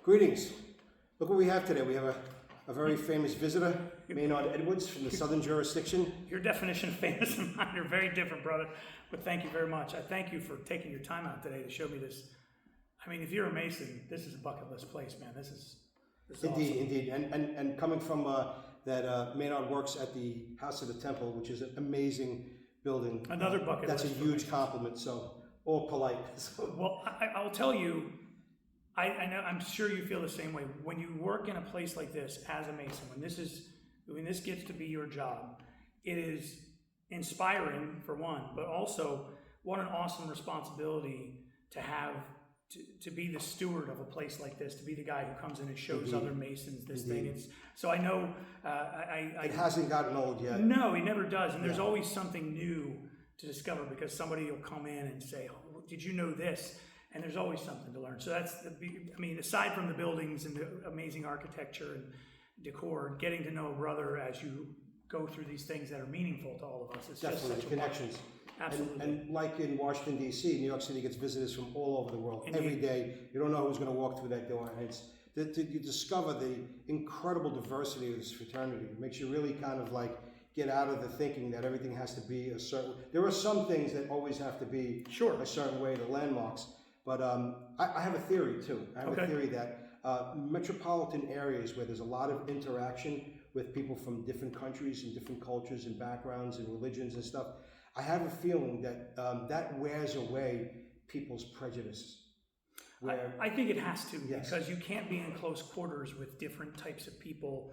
Greetings. Look what we have today. We have a very famous visitor, Maynard Edwards from the Southern jurisdiction. Your definition of famous and mine are very different, brother. But thank you very much. I thank you for taking your time out today to show me this. I mean, if you're a Mason, this is a bucket list place, man. This is Indeed, awesome. indeed. And coming from that Maynard works at the House of the Temple, which is an amazing building. Another bucket That's list. That's a huge compliment. So, all polite. Well, I'll tell you, I know, I'm sure you feel the same way. When you work in a place like this as a Mason, when this gets to be your job, it is inspiring for one, but also what an awesome responsibility to have to be the steward of a place like this, to be the guy who comes in and shows other Masons this thing. So I know it hasn't gotten old yet. No, it never does, and there's always something new to discover because somebody will come in and say, "Oh, did you know this?" And there's always something to learn. So aside from the buildings and the amazing architecture and decor, getting to know a brother as you go through these things that are meaningful to all of us. It's Definitely, just such connections. Absolutely. And like in Washington, D.C., New York City gets visitors from all over the world. Indeed. Every day. You don't know who's going to walk through that door. And you discover the incredible diversity of this fraternity. It makes you really kind of like get out of the thinking that everything has to be a certain... There are some things that always have to be a certain way, the landmarks. But I have a theory, too. I have a theory that metropolitan areas where there's a lot of interaction with people from different countries and different cultures and backgrounds and religions and stuff, I have a feeling that that wears away people's prejudice. I think it has to, Yes. because you can't be in close quarters with different types of people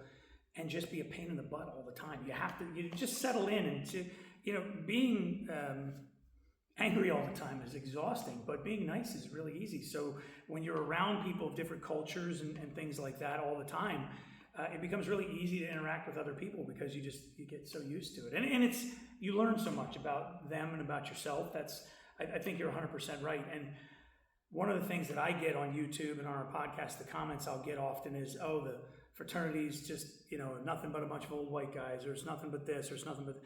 and just be a pain in the butt all the time. You just settle in and being angry all the time is exhausting, but being nice is really easy. So when you're around people of different cultures and things like that all the time, it becomes really easy to interact with other people because you get so used to it. And you learn so much about them and about yourself. I think you're 100% right. And one of the things that I get on YouTube and on our podcast, the comments I'll get often is, oh, the fraternity's just, nothing but a bunch of old white guys, or it's nothing but this, or it's nothing but...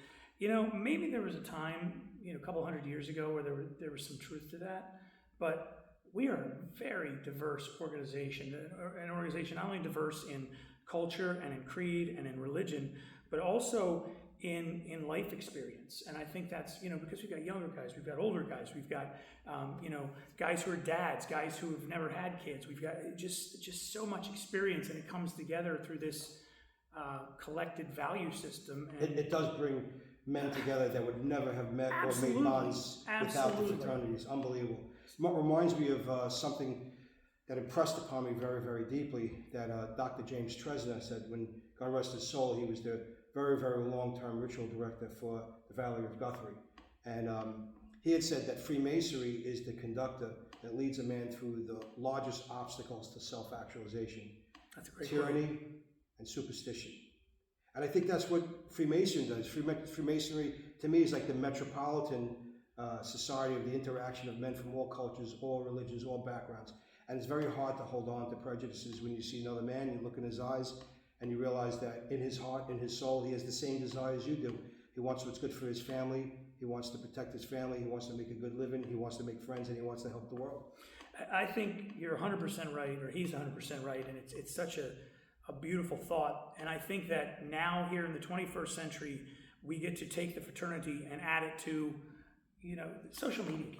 maybe there was a time, a couple hundred years ago where there was some truth to that, but we are a very diverse organization, an organization not only diverse in culture and in creed and in religion, but also in life experience. And I think that's, because we've got younger guys, we've got older guys, we've got, guys who are dads, guys who have never had kids. We've got just so much experience, and it comes together through this collected value system. And it does bring men together that would never have met or made bonds without the fraternities. Unbelievable. It reminds me of something that impressed upon me very, very deeply, that Dr. James Tresner said when, God rest his soul, he was the very, very long-term ritual director for the Valley of Guthrie. And he had said that Freemasonry is the conductor that leads a man through the largest obstacles to self-actualization. That's a great tyranny point. And superstition. And I think that's what Freemasonry does. Freemasonry, to me, is like the metropolitan society of the interaction of men from all cultures, all religions, all backgrounds. And it's very hard to hold on to prejudices when you see another man, you look in his eyes, and you realize that in his heart, in his soul, he has the same desires you do. He wants what's good for his family. He wants to protect his family. He wants to make a good living. He wants to make friends, and he wants to help the world. I think you're 100% right, or he's 100% right, and it's such a beautiful thought. And I think that now here in the 21st century, we get to take the fraternity and add it to, social media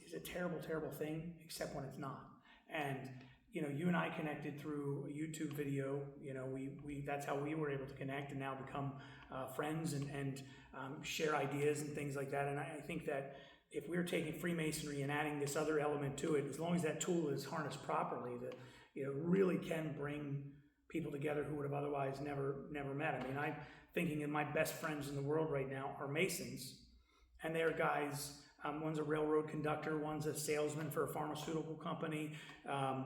is a terrible, terrible thing, except when it's not. And, you and I connected through a YouTube video. That's how we were able to connect and now become friends and share ideas and things like that. And I think that if we're taking Freemasonry and adding this other element to it, as long as that tool is harnessed properly, that really can bring people together who would have otherwise never met. I mean, I'm thinking of my best friends in the world right now are Masons, and they're guys. One's a railroad conductor, one's a salesman for a pharmaceutical company, and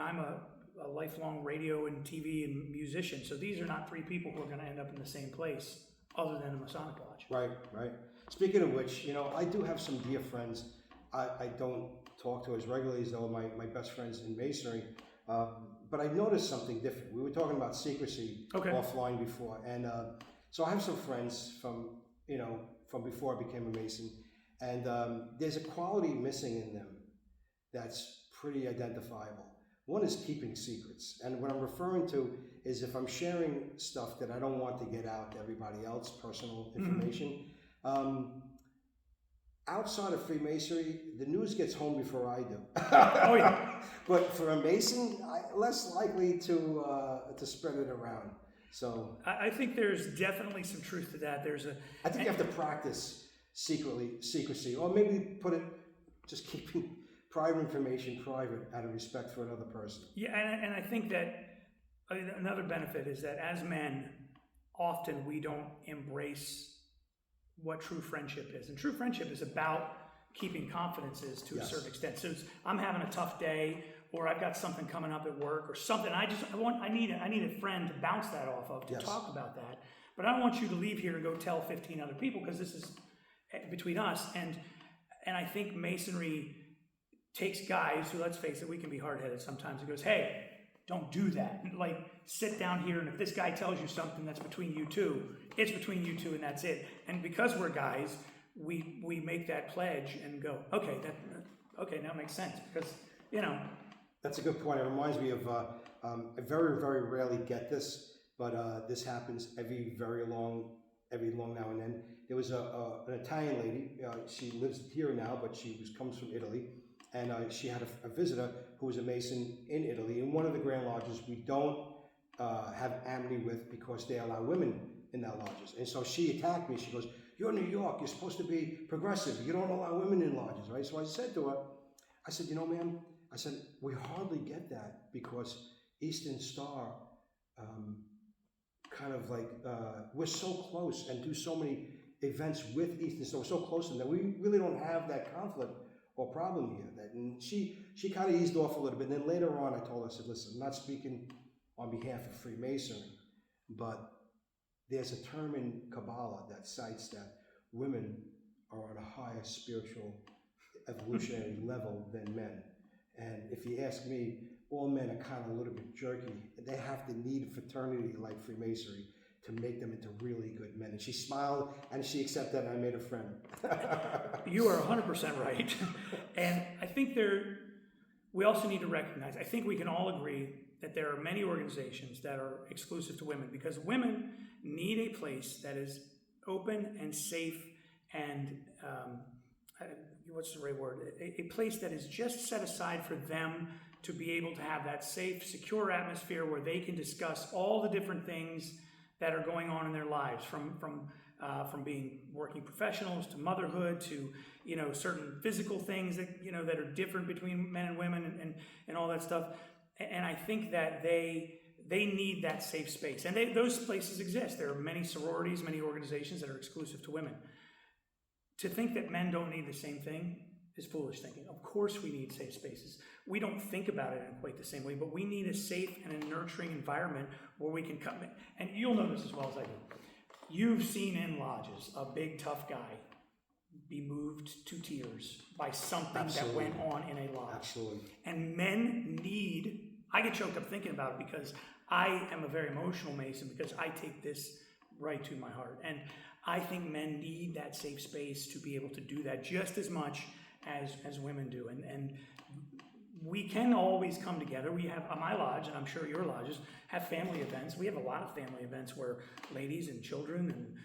I'm a lifelong radio and TV and musician. So these are not three people who are going to end up in the same place other than a Masonic lodge. Right. Speaking of which, I do have some dear friends I don't talk to as regularly as though my best friends in Masonry, but I noticed something different. We were talking about secrecy offline before, and so I have some friends from before I became a Mason, and there's a quality missing in them that's pretty identifiable. One is keeping secrets. And what I'm referring to is if I'm sharing stuff that I don't want to get out to everybody else, personal information, outside of Freemasonry, the news gets home before I do. Oh, yeah. But for a Mason, less likely to spread it around. So I think there's definitely some truth to that. I think you have to practice secrecy, or maybe just keeping private information private out of respect for another person. Yeah, and I think that another benefit is that as men, often we don't embrace what true friendship is. And true friendship is about keeping confidences to a certain extent. So I'm having a tough day, or I've got something coming up at work, or something. I need a friend to bounce that off of, to talk about that. But I don't want you to leave here and go tell 15 other people, because this is between us. And I think Masonry takes guys who, let's face it, we can be hard-headed sometimes. It goes, hey, don't do that. Like, sit down here, and if this guy tells you something that's between you two, it's between you two, and that's it. And because we're guys, we make that pledge and go, okay, that makes sense, because That's a good point. It reminds me of I very, very rarely get this, but this happens every long now and then. There was an Italian lady. She lives here now, but comes from Italy, and she had a visitor who was a Mason in Italy. In one of the Grand Lodges, we don't have amity with, because they allow women in that lodges. And so she attacked me. She goes, "You're in New York. You're supposed to be progressive. You don't allow women in lodges, right?" So I said to her, I said, ma'am, I said, we hardly get that, because Eastern Star we're so close and do so many events with Eastern Star. We're so close to them that we really don't have that conflict or problem here. And she kind of eased off a little bit. And then later on, I told her, I said, listen, I'm not speaking on behalf of Freemasonry, but there's a term in Kabbalah that cites that women are on a higher spiritual evolutionary level than men. And if you ask me, all men are kind of a little bit jerky. They have to need a fraternity like Freemasonry to make them into really good men. And she smiled and she accepted, and I made a friend. You are 100% right. And I think we also need to recognize, I think we can all agree that there are many organizations that are exclusive to women, because women need a place that is open and safe and what's the right word? A place that is just set aside for them to be able to have that safe, secure atmosphere where they can discuss all the different things that are going on in their lives, from being working professionals to motherhood to certain physical things that that are different between men and women and all that stuff. And I think that they need that safe space, and those places exist. There are many sororities, many organizations that are exclusive to women. To think that men don't need the same thing is foolish thinking. Of course we need safe spaces. We don't think about it in quite the same way, but we need a safe and a nurturing environment where we can come in. And you'll know this as well as I do. You've seen in lodges a big tough guy be moved to tears by something that went on in a lodge. Absolutely. And men I get choked up thinking about it, because I am a very emotional Mason, because I take this right to my heart. And I think men need that safe space to be able to do that just as much as women do. And we can always come together. We have, my lodge, and I'm sure your lodges, have family events. We have a lot of family events where ladies and children and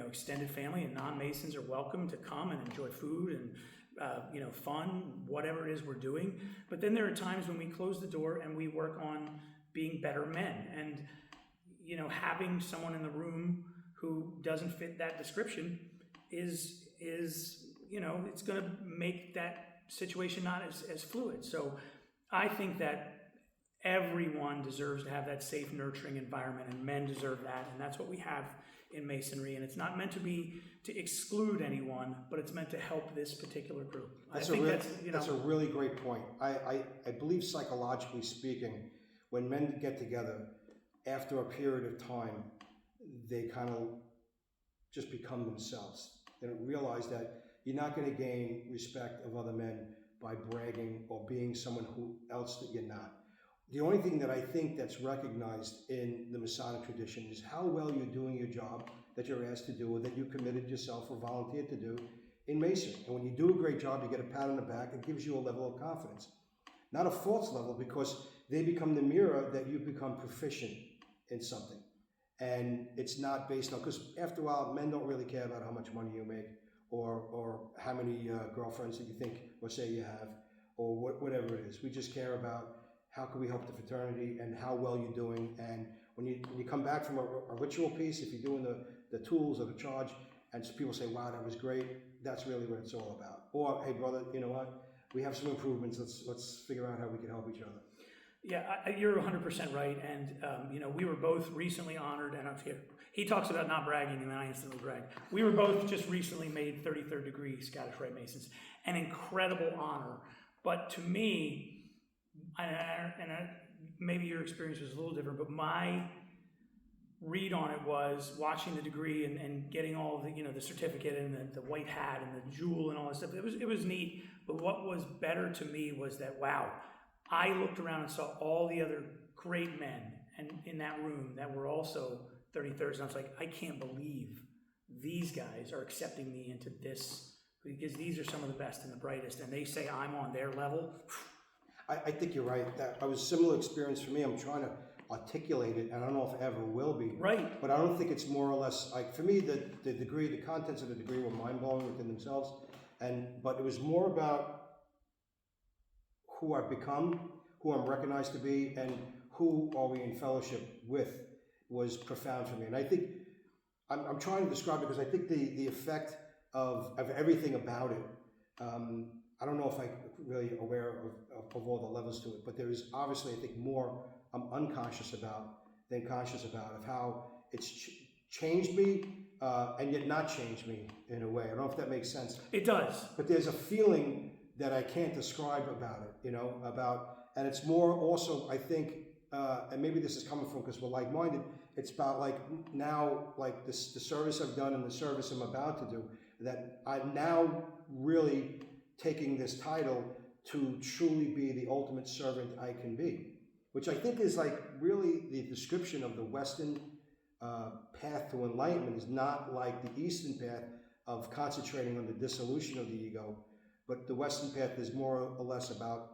extended family and non-Masons are welcome to come and enjoy food and fun, whatever it is we're doing. But then there are times when we close the door and we work on being better men. And having someone in the room who doesn't fit that description is it's going to make that situation not as fluid. So I think that everyone deserves to have that safe, nurturing environment, and men deserve that, and that's what we have in Masonry. And it's not meant to exclude anyone, but it's meant to help this particular group. That's a really great point. I believe, psychologically speaking, when men get together, after a period of time, they kind of just become themselves. They don't realize that you're not going to gain respect of other men by bragging or being someone else that you're not. The only thing that I think that's recognized in the Masonic tradition is how well you're doing your job that you're asked to do, or that you committed yourself or volunteered to do in Masonry. And when you do a great job, you get a pat on the back. It gives you a level of confidence. Not a false level, because they become the mirror that you become proficient in something. And it's not based on, because after a while, men don't really care about how much money you make or how many girlfriends that you think or say you have or whatever it is. We just care about how can we help the fraternity and how well you're doing. And when you come back from a ritual piece, if you're doing the tools or the charge, and people say, wow, that was great, that's really what it's all about. Or, hey, brother, you know what? We have some improvements. Let's figure out how we can help each other. Yeah, you're 100% right. And, we were both recently honored, and he talks about not bragging, and then I instantly brag. We were both just recently made 33rd degree Scottish Rite Masons. An incredible honor. But to me, maybe your experience was a little different, but my read on it was watching the degree and getting all the, the certificate and the white hat and the jewel and all that stuff. It was neat. But what was better to me was that, wow, I looked around and saw all the other great men and in that room that were also 33rds, and I was like, I can't believe these guys are accepting me into this, because these are some of the best and the brightest, and they say I'm on their level. I think you're right. That was a similar experience for me. I'm trying to articulate it, and I don't know if it ever will be. Right. But I don't think it's more or less, like, for me, the degree, the contents of the degree were mind-blowing within themselves, but it was more about who I've become, who I'm recognized to be, and who are we in fellowship with was profound for me. And I think, I'm trying to describe it because I think the effect of everything about it, I don't know if I'm really aware of all the levels to it, but there is obviously, I think, more I'm unconscious about than conscious about, of how it's changed me and yet not changed me in a way. I don't know if that makes sense. It does. But there's a feeling that I can't describe about it, and it's more also, I think, and maybe this is coming from because we're like-minded, it's about like now, like the service I've done and the service I'm about to do, that I'm now really taking this title to truly be the ultimate servant I can be, which I think is like really the description of the Western path to enlightenment is not like the Eastern path of concentrating on the dissolution of the ego, but the Western path is more or less about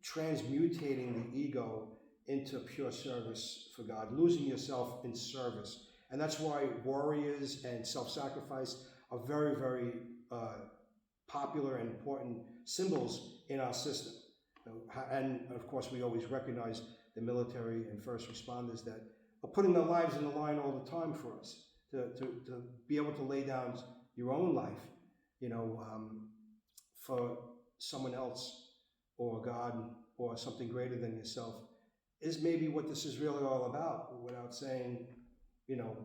transmutating the ego into pure service for God, losing yourself in service. And that's why warriors and self-sacrifice are very, very popular and important symbols in our system. And of course, we always recognize the military and first responders that are putting their lives in the line all the time for us, to be able to lay down your own life, for someone else or God or something greater than yourself, is maybe what this is really all about, without saying,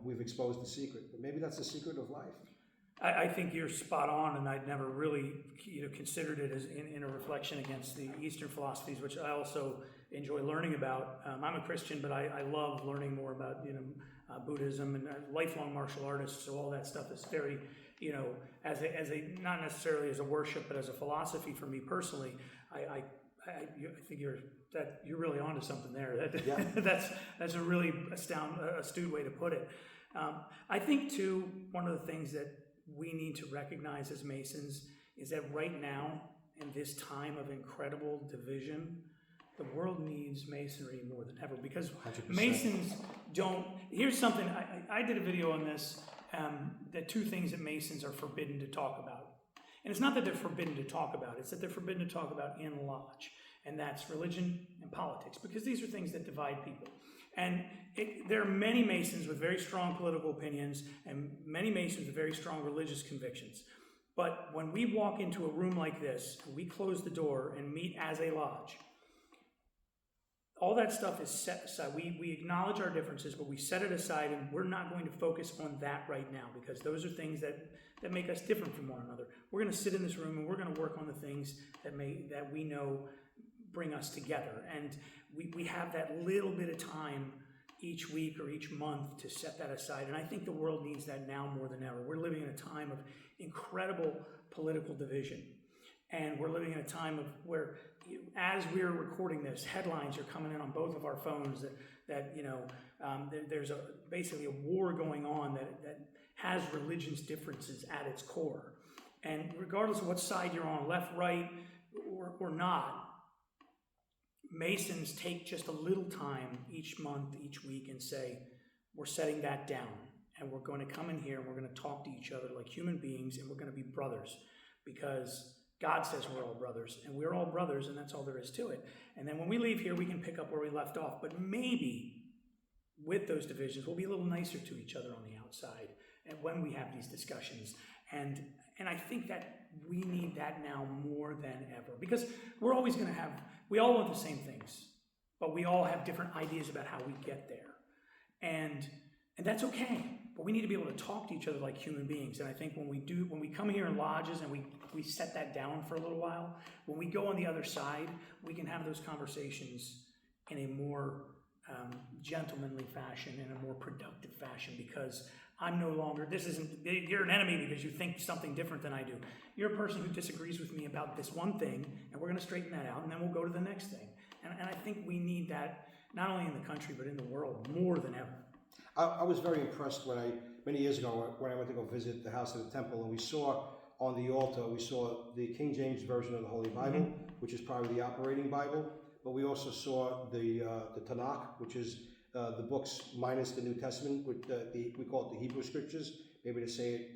we've exposed the secret. But maybe that's the secret of life. I think you're spot on, and I'd never really considered it as in a reflection against the Eastern philosophies, which I also enjoy learning about. I'm a Christian, but I love learning more about Buddhism, and a lifelong martial artist, so all that stuff is very, as a not necessarily as a worship, but as a philosophy for me personally. I think you're really onto something there. That's a really astute way to put it. I think too, one of the things that we need to recognize as Masons is that right now, in this time of incredible division, the world needs Masonry more than ever, because 100%. Masons don't. Here's something, I did a video on this, the two things that Masons are forbidden to talk about. And it's not that they're forbidden to talk about, it's that they're forbidden to talk about in lodge. And that's religion and politics, because these are things that divide people. And there are many Masons with very strong political opinions and many Masons with very strong religious convictions. But when we walk into a room like this, we close the door and meet as a lodge, all that stuff is set aside. We acknowledge our differences, but we set it aside, and we're not going to focus on that right now, because those are things that make us different from one another. We're going to sit in this room and we're going to work on the things that we know bring us together. And we have that little bit of time each week or each month to set that aside. And I think the world needs that now more than ever. We're living in a time of incredible political division. And we're living in a time of where, as we're recording this, headlines are coming in on both of our phones that there's basically a war going on that has religious differences at its core. And regardless of what side you're on, left, right, or not, Masons take just a little time each month, each week, and say, we're setting that down, and we're going to come in here and we're going to talk to each other like human beings, and we're going to be brothers, because God says we're all brothers, and we're all brothers, and that's all there is to it. And then when we leave here, we can pick up where we left off, but maybe with those divisions, we'll be a little nicer to each other on the outside, and when we have these discussions. And I think that we need that now more than ever, because we're always going to have, we all want the same things, but we all have different ideas about how we get there. And that's okay, but we need to be able to talk to each other like human beings. And I think when we come here in lodges and we set that down for a little while, when we go on the other side, we can have those conversations in a more gentlemanly fashion, in a more productive fashion, because I'm no longer, you're an enemy because you think something different than I do. You're a person who disagrees with me about this one thing, and we're going to straighten that out, and then we'll go to the next thing. And I think we need that, not only in the country, but in the world, more than ever. I was very impressed many years ago, when I went to go visit the House of the Temple, and we saw on the altar, we saw the King James Version of the Holy Bible, which is probably the operating Bible, but we also saw the Tanakh, which is the books minus the New Testament, with we call it the Hebrew Scriptures, maybe to say it,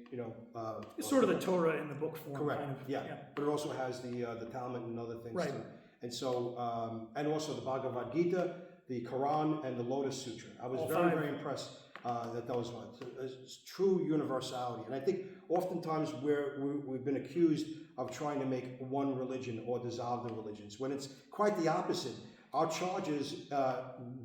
it's sort of the Torah in the book form. Correct, kind of, yeah. But it also has the Talmud and other things right. too. And so, and also the Bhagavad Gita, the Quran, and the Lotus Sutra. I was very impressed that those ones. It's true universality. And I think oftentimes we've been accused of trying to make one religion or dissolve the religions, when it's quite the opposite. Our charges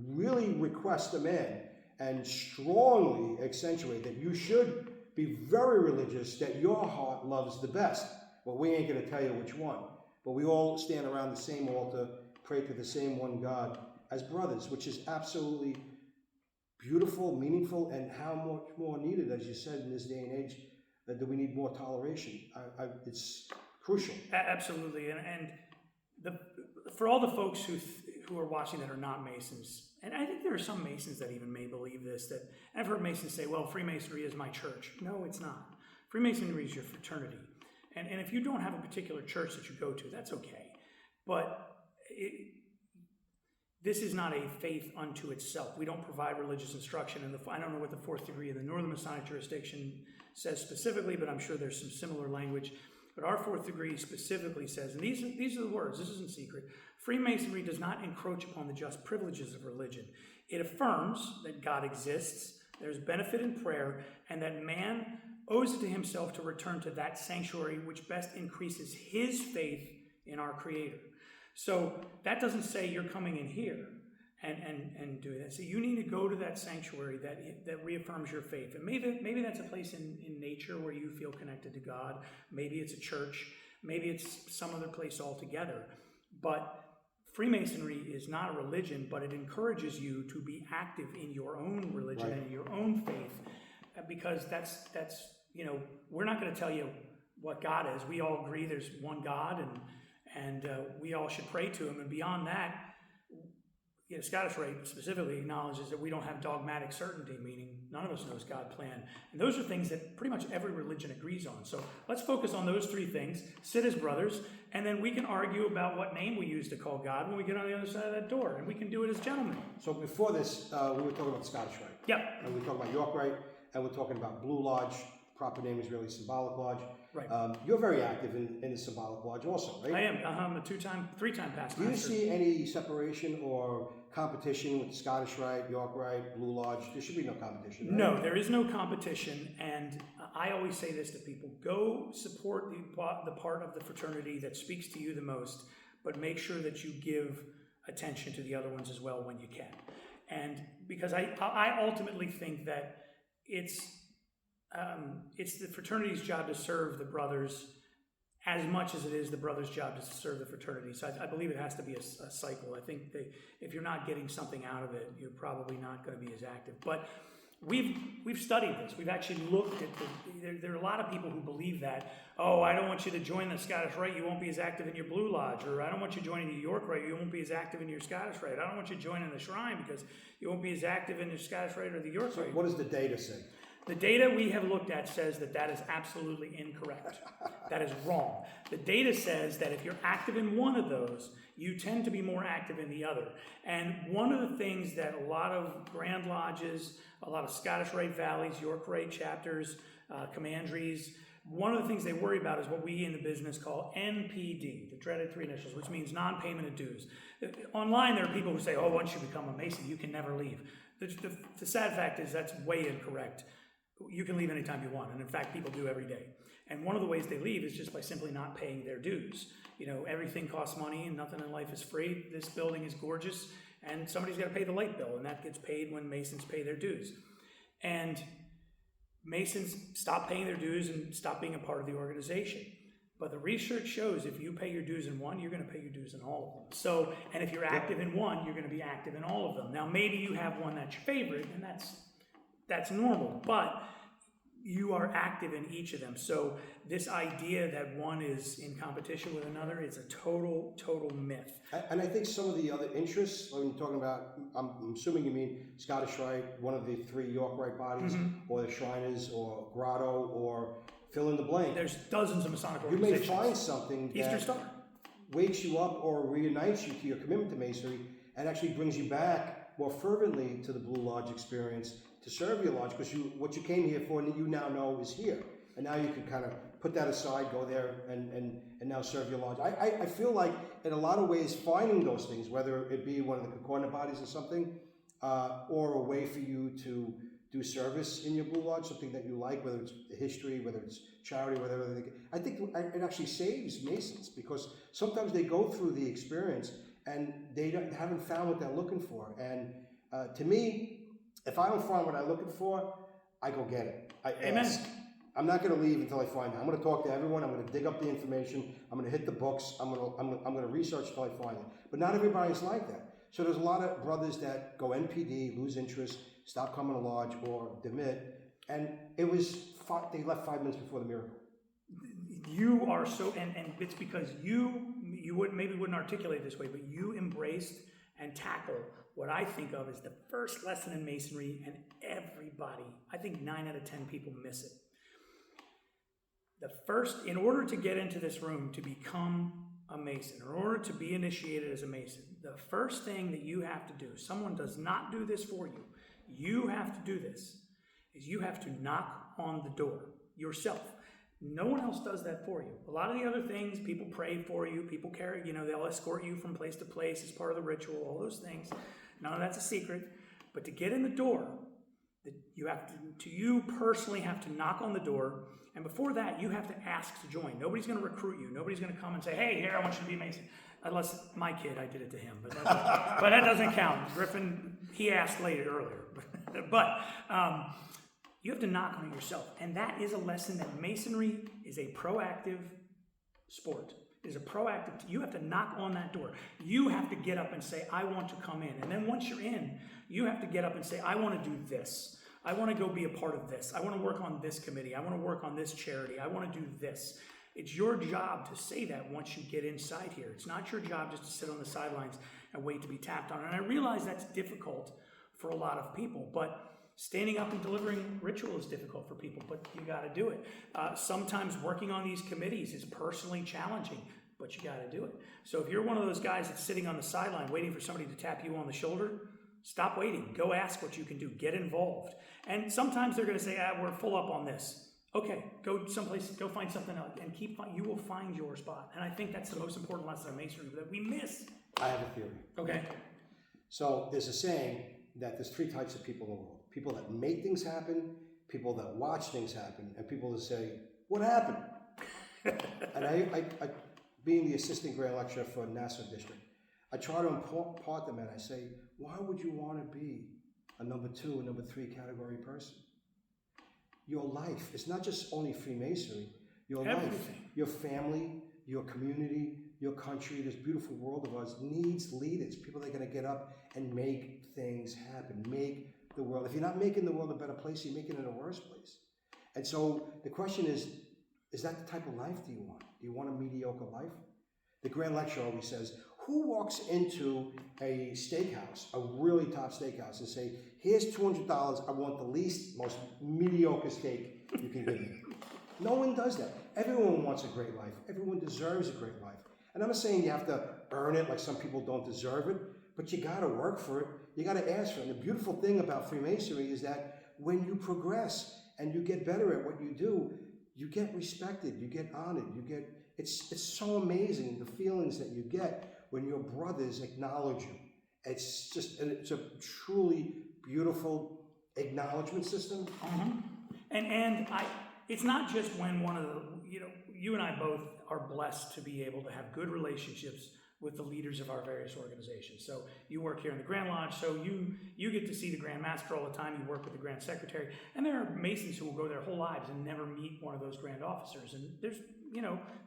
really request a man and strongly accentuate that you should be very religious, that your heart loves the best. Well, we ain't going to tell you which one. But we all stand around the same altar, pray to the same one God as brothers, which is absolutely beautiful, meaningful, and how much more needed, as you said, in this day and age, that we need more toleration. It's crucial. Absolutely. And for all the folks who are watching that are not Masons, and I think there are some Masons that even may believe this, that I've heard Masons say, well, Freemasonry is my church. No, it's not. Freemasonry is your fraternity. And if you don't have a particular church that you go to, that's okay. But this is not a faith unto itself. We don't provide religious instruction. And I don't know what the fourth degree of the Northern Masonic jurisdiction says specifically, but I'm sure there's some similar language. But our fourth degree specifically says, and these are the words, this isn't secret, Freemasonry does not encroach upon the just privileges of religion. It affirms that God exists, there's benefit in prayer, and that man owes it to himself to return to that sanctuary which best increases his faith in our Creator. So that doesn't say you're coming in here and do that. So you need to go to that sanctuary that reaffirms your faith. And maybe that's a place in nature where you feel connected to God. Maybe it's a church. Maybe it's some other place altogether. But Freemasonry is not a religion, but it encourages you to be active in your own religion and in your own faith, because that's we're not going to tell you what God is. We all agree there's one God, and we all should pray to Him. And beyond that, Scottish Rite specifically acknowledges that we don't have dogmatic certainty, meaning none of us knows God's plan. And those are things that pretty much every religion agrees on. So let's focus on those three things, sit as brothers, and then we can argue about what name we use to call God when we get on the other side of that door, and we can do it as gentlemen. So before this, we were talking about Scottish Rite. Yep. And we were talking about York Rite, and we're talking about Blue Lodge. Proper name is really Symbolic Lodge. Right. You're very active in the Symbolic Lodge also, right? I am. I'm a three-time past Do you master. see any separation or competition with Scottish Rite, York Rite, Blue Lodge? There should be no competition, right? No, there is no competition, and I always say this to people: go support the part of the fraternity that speaks to you the most, but make sure that you give attention to the other ones as well when you can. And because I ultimately think that it's the fraternity's job to serve the brothers as much as it is the brothers' job to serve the fraternity. So I believe it has to be a cycle. I think if you're not getting something out of it, you're probably not going to be as active. But we've studied this. We've actually looked at there are a lot of people who believe that, oh, I don't want you to join the Scottish Rite, you won't be as active in your Blue Lodge, or I don't want you joining the York Rite, you won't be as active in your Scottish Rite. I don't want you joining the Shrine because you won't be as active in the Scottish Rite or the York Rite. What does the data say? The data we have looked at says that is absolutely incorrect. That is wrong. The data says that if you're active in one of those, you tend to be more active in the other. And one of the things that a lot of Grand Lodges, a lot of Scottish Rite Valleys, York Rite chapters, commanderies, one of the things they worry about is what we in the business call NPD, the dreaded three initials, which means non-payment of dues. Online, there are people who say, oh, once you become a Mason, you can never leave. The sad fact is that's way incorrect. You can leave anytime you want, and in fact, people do every day. And one of the ways they leave is just by simply not paying their dues. You know, everything costs money and nothing in life is free. This building is gorgeous, and somebody's got to pay the light bill, and that gets paid when Masons pay their dues. And Masons stop paying their dues and stop being a part of the organization. But the research shows if you pay your dues in one, you're going to pay your dues in all of them. So, and if you're active in one, you're going to be active in all of them. Now, maybe you have one that's your favorite, and that's normal, but you are active in each of them. So this idea that one is in competition with another is a total myth. And I think some of the other interests, when you're talking about, I'm assuming you mean Scottish Rite, one of the three York Rite bodies, or the Shriners, or Grotto, or fill in the blank. There's dozens of Masonic You organizations. may find something Eastern that Star wakes you up or reunites you to your commitment to Masonry and actually brings you back more fervently to the Blue Lodge experience to serve your lodge, because what you came here for and you now know is here. And now you can kind of put that aside, go there and now serve your lodge. I feel like in a lot of ways finding those things, whether it be one of the concordant bodies or something, or a way for you to do service in your Blue Lodge, something that you like, whether it's history, whether it's charity, whatever. I think it actually saves Masons, because sometimes they go through the experience and they haven't found what they're looking for. And to me, if I don't find what I'm looking for, I go get it. I ask. I'm not going to leave until I find it. I'm going to talk to everyone. I'm going to dig up the information. I'm going to hit the books. I'm going to research until I find it. But not everybody's like that. So there's a lot of brothers that go NPD, lose interest, stop coming to lodge, or demit. And it was they left 5 minutes before the miracle. You are so, and it's because you wouldn't articulate it this way, but you embraced and tackle what I think of as the first lesson in Masonry, and everybody, I think 9 out of 10 people miss it. In order to get into this room, to become a Mason, in order to be initiated as a Mason, the first thing that you have to do, someone does not do this for you, you have to do this, is you have to knock on the door yourself. No one else does that for you. A lot of the other things, people pray for you, people carry, they'll escort you from place to place as part of the ritual, all those things. None of that's a secret. But to get in the door, you personally have to knock on the door. And before that, you have to ask to join. Nobody's going to recruit you. Nobody's going to come and say, hey, here, I want you to be a Mason. Unless my kid, I did it to him. But that doesn't count. Griffin, he asked earlier. But you have to knock on it yourself. And that is a lesson that Masonry is a proactive sport. Is a proactive, you have to knock on that door. You have to get up and say, I want to come in. And then once you're in, you have to get up and say, I want to do this. I want to go be a part of this. I want to work on this committee. I want to work on this charity. I want to do this. It's your job to say that once you get inside here. It's not your job just to sit on the sidelines and wait to be tapped on. And I realize that's difficult for a lot of people, but standing up and delivering ritual is difficult for people, but you got to do it. Sometimes working on these committees is personally challenging, but you got to do it. So if you're one of those guys that's sitting on the sideline waiting for somebody to tap you on the shoulder, stop waiting. Go ask what you can do. Get involved. And sometimes they're going to say, we're full up on this. Okay, go someplace, go find something else, and you will find your spot. And I think that's the most important lesson of Masonry that we miss. I have a theory. Okay. So there's a saying that there's 3 types of people in the world. People that make things happen, people that watch things happen, and people that say, what happened? And I being the assistant grand lecturer for Nassau District, I try to impart them, and I say, why would you want to be a number 2 or number 3 category person? Your life, it's not just only Freemasonry, your Everything. life, your family, your community, your country, this beautiful world of ours needs leaders, people that are going to get up and make things happen, make the world. If you're not making the world a better place, you're making it a worse place. And so the question is that the type of life do you want? Do you want a mediocre life? The Grand Lecturer always says, who walks into a steakhouse, a really top steakhouse, and say, here's $200, I want the least, most mediocre steak you can give me? No one does that. Everyone wants a great life. Everyone deserves a great life. And I'm not saying you have to earn it, like some people don't deserve it, but you got to work for it. You got to ask for it. And the beautiful thing about Freemasonry is that when you progress and you get better at what you do, you get respected, you get honored, it's so amazing the feelings that you get when your brothers acknowledge you. It's a truly beautiful acknowledgement system. Mm-hmm. And it's not just when one of the, you and I both are blessed to be able to have good relationships with the leaders of our various organizations. So you work here in the Grand Lodge, so you get to see the Grand Master all the time, you work with the Grand Secretary, and there are Masons who will go their whole lives and never meet one of those Grand Officers, and there's,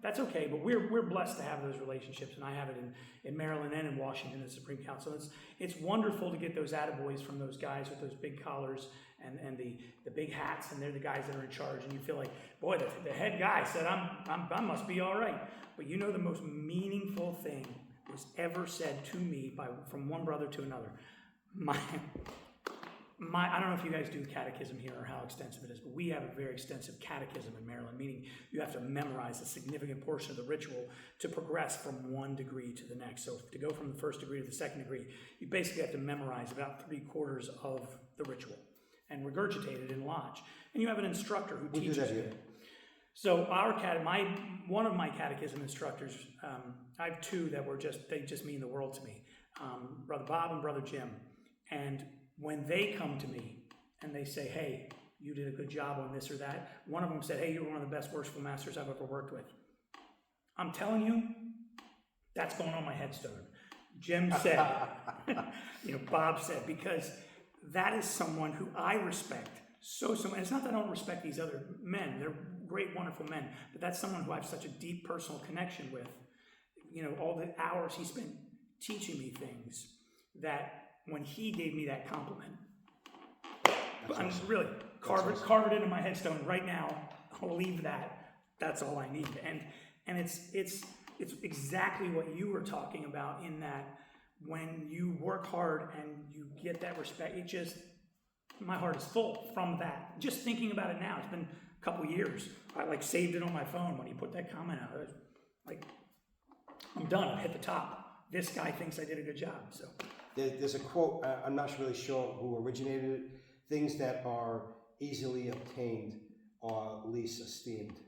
that's okay, but we're blessed to have those relationships, and I have it in Maryland and in Washington at Supreme Council. It's wonderful to get those attaboys from those guys with those big collars and the big hats, and they're the guys that are in charge, and you feel like, boy, the head guy said, I must be all right. But the most meaningful thing was ever said to me from one brother to another. I don't know if you guys do catechism here or how extensive it is, but we have a very extensive catechism in Maryland, meaning you have to memorize a significant portion of the ritual to progress from one degree to the next. So to go from the first degree to the second degree, you basically have to memorize about 3/4 of the ritual and regurgitate it in lodge. And you have an instructor who teaches you. So one of my catechism instructors, I have two that they just mean the world to me, Brother Bob and Brother Jim. And when they come to me and they say, hey, you did a good job on this or that, one of them said, hey, you're one of the best worshipful masters I've ever worked with. I'm telling you, that's going on my headstone. Jim said, Bob said, because that is someone who I respect so much. It's not that I don't respect these other men. They're great, wonderful men, but that's someone who I have such a deep personal connection with. All the hours he spent teaching me things, that when he gave me that compliment, I'm really carve it into my headstone right now. I'll leave that. That's all I need. And it's exactly what you were talking about, in that when you work hard and you get that respect, my heart is full from that. Just thinking about it now, it's been a couple years. I saved it on my phone when he put that comment out. I was like, I'm done. I've hit the top. This guy thinks I did a good job. So there's a quote. I'm not really sure who originated it. Things that are easily obtained are least esteemed.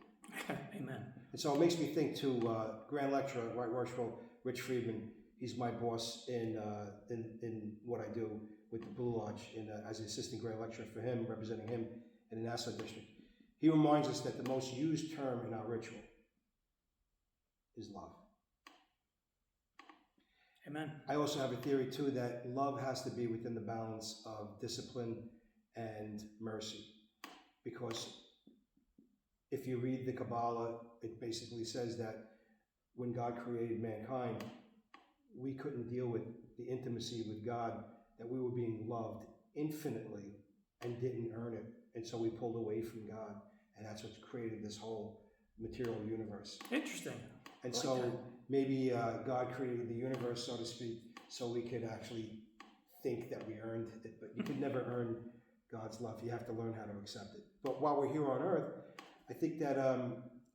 Amen. And so it makes me think too. Grand Lecturer, Right Worshipful Rich Friedman. He's my boss in what I do with the Blue Lodge as an assistant Grand Lecturer for him, representing him in the Nassau District. He reminds us that the most used term in our ritual is love. Amen. I also have a theory too that love has to be within the balance of discipline and mercy, because if you read the Kabbalah, it basically says that when God created mankind, we couldn't deal with the intimacy with God, that we were being loved infinitely and didn't earn it, and so we pulled away from God, and that's what created this whole material universe. Interesting. And so maybe God created the universe, so to speak, so we could actually think that we earned it. But you could never earn God's love. You have to learn how to accept it. But while we're here on earth, I think that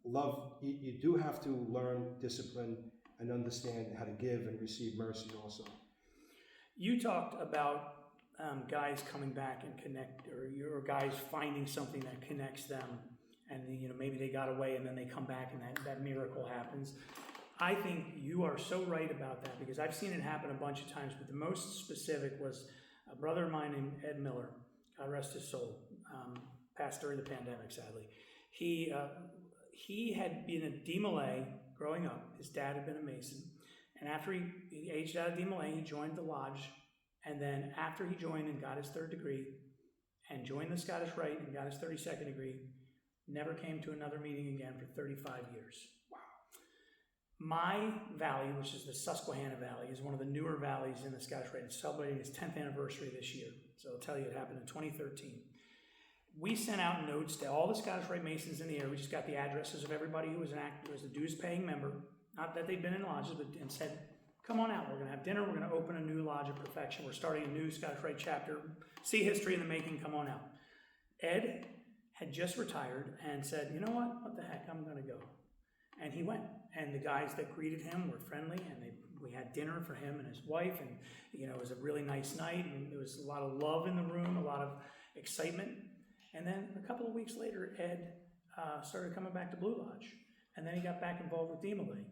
love, you do have to learn discipline and understand how to give and receive mercy also. You talked about guys coming back and connect, or guys finding something that connects them. And maybe they got away and then they come back and that miracle happens. I think you are so right about that, because I've seen it happen a bunch of times, but the most specific was a brother of mine named Ed Miller, God rest his soul, passed during the pandemic, sadly. He had been a DeMolay growing up. His dad had been a Mason. And after he aged out of DeMolay, he joined the lodge. And then after he joined and got his 3rd degree and joined the Scottish Rite and got his 32nd degree, never came to another meeting again for 35 years. Wow. My valley, which is the Susquehanna Valley, is one of the newer valleys in the Scottish Rite. It's celebrating its 10th anniversary this year. So I'll tell you, it happened in 2013. We sent out notes to all the Scottish Rite Masons in the area. We just got the addresses of everybody who was a dues-paying member, not that they'd been in lodges, but and said, come on out. We're going to have dinner. We're going to open a new Lodge of Perfection. We're starting a new Scottish Rite chapter. See history in the making. Come on out. Ed had just retired and said, you know what the heck, I'm going to go. And he went. And the guys that greeted him were friendly, and they we had dinner for him and his wife, and it was a really nice night, and there was a lot of love in the room, a lot of excitement. And then a couple of weeks later, Ed started coming back to Blue Lodge, and then he got back involved with Demolay,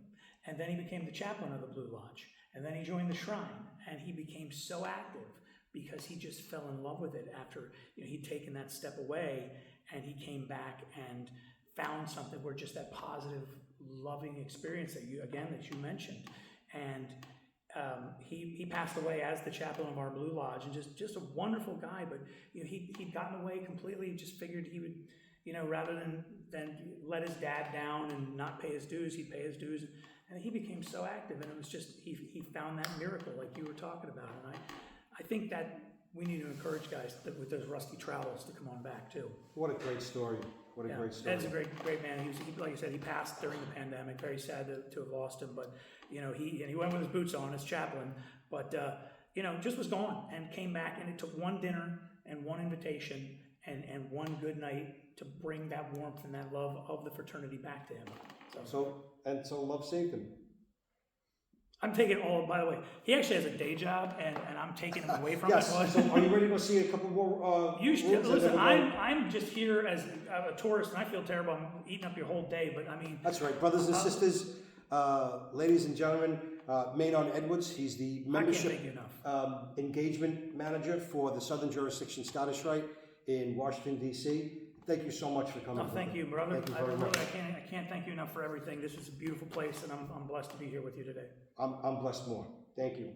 and then he became the chaplain of the Blue Lodge, and then he joined the Shrine, and he became so active because he just fell in love with it after he'd taken that step away, and he came back and found something where just that positive, loving experience that you mentioned. And he passed away as the chaplain of our Blue Lodge, and just a wonderful guy. But he'd gotten away completely. Just figured he would, rather than let his dad down and not pay his dues, he'd pay his dues. And he became so active, and it was just he found that miracle like you were talking about. And I think that we need to encourage guys with those rusty trowels to come on back too. What a great story. What a great story. Ed's a great man. He like I said, he passed during the pandemic. Very sad to have lost him, but he went with his boots on as chaplain, but just was gone and came back, and it took one dinner and one invitation and one good night to bring that warmth and that love of the fraternity back to him. So love saved him. I'm taking by the way, he actually has a day job, and I'm taking him away from yes. it. So are you ready to go see a couple more? Listen, I'm just here as a tourist, and I feel terrible. I'm eating up your whole day, but I mean. That's right, brothers and sisters, ladies and gentlemen. Maynard Edwards, he's the membership engagement manager for the Southern Jurisdiction Scottish Rite in Washington, D.C. Thank you so much for coming. Thank you, brother. Thank you very much. I can't thank you enough for everything. This is a beautiful place, and I'm blessed to be here with you today. I'm blessed more. Thank you.